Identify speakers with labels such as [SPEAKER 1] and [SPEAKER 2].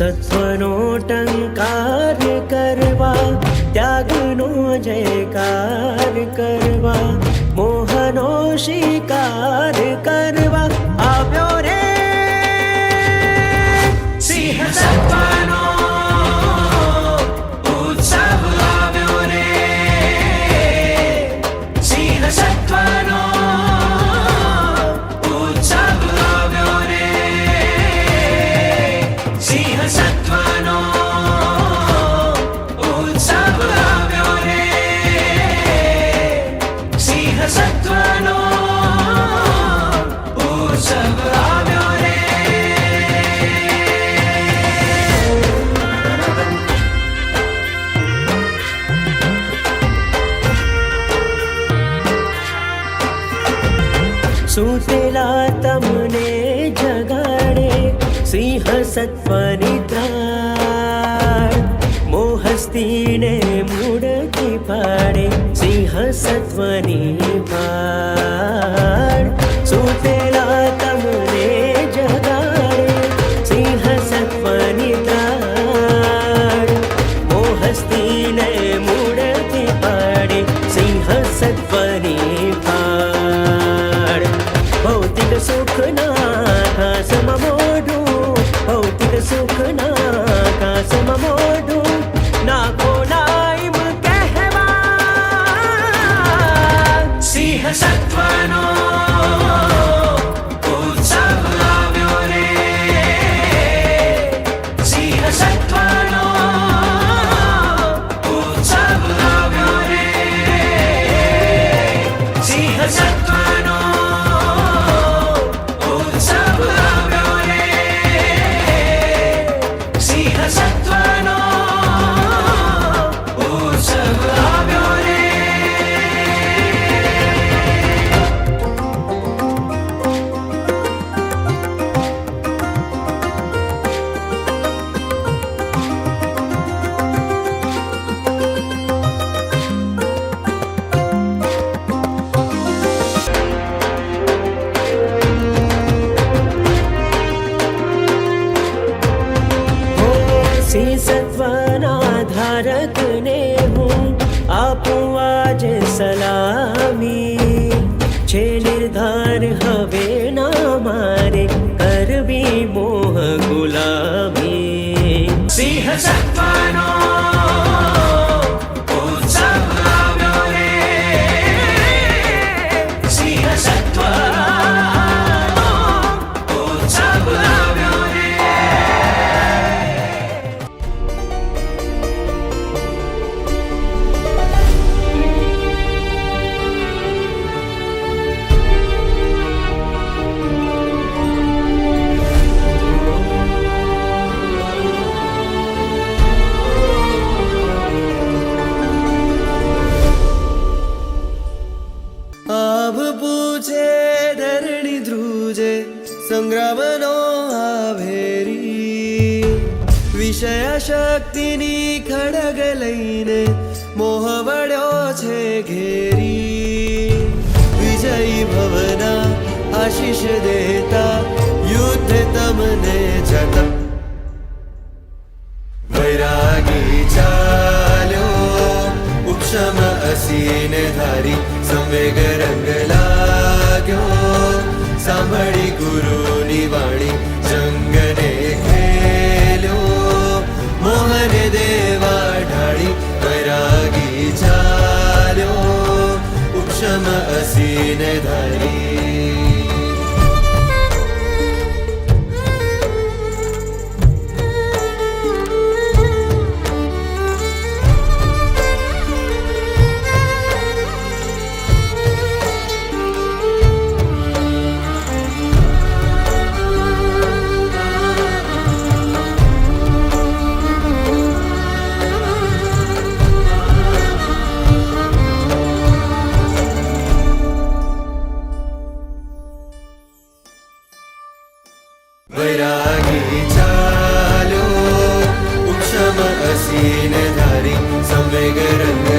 [SPEAKER 1] સત્વનો ટંકાર કરવા, ત્યાગનો જયકાર કરવા, મોહનો શિકાર કરવા આવ્યો રે સિંહ સત્વનો ઉત્સવ આવ્યો રે સિંહ સત્વનો ઉત્સવ આવ્યો રે સિંહ સત્વનો ઉત્સવ આવ્યો રે સિંહ સત્વનો ઉત્સવ આવ્યો રે. સૂતેલા તમને જગાડે સિંહ સત્વની ત્રાળ, મોહસ્તીને મૂળથી પાડે સિંહ સત્વની પાળ. સૂતેલા તમને જગાડે સિંહ સત્વની ત્રાળ, મોહસ્તીને મૂળથી પાડે સિંહ સત્વની પાળ. ભૌતિક સુખના ઘાસમાં મોઢું, ભૌતિક સુખના ઘાસમાં મોઢું નાખો નાઈમ કહેવા સિંહ સત્વનો ઉત્સવ આવ્યો રે સિંહ સત્વનો ઉત્સવ આવ્યો રે સિંહ સત્વનો ઉત્સવ આવ્યો રે સિંહ સત્વનો ઉત્સવ આવ્યો રે. સિંહ સત્વના ધારકને હું આપું આજે સલામી, છે નિર્ધાર હવે ના મારે કરવી મોહ ગુલામી. સિંહ સત્વનો ઉત્સવ આવ્યો રે સિંહ સત્વનો ઉત્સવ આવ્યો રે.
[SPEAKER 2] આભ પૂછે ધરણી ધ્રુજે સંગ્રામનો આભેરી, વિષય શક્તિની ખડગ લઈને મોહ વળ્યો છે ઘેરી. વિજયી ભવના આશીષ દેતા યુદ્ધ તમને જતા વૈરાગી ચાલ્યો ઉપશમ અસીને ધારી સંવેગ રંગ લાગ્યો. સાંભળી ગુરુની વાણી જંગને ખેલ્યો, મોહને દેવા ઢાળી વૈરાગી ચાલ્યો ઉપશમ અસીને ધારી. વૈરાગી ચાલ્યો ઉપશમ અસીન ધારી સંવેગ રંગ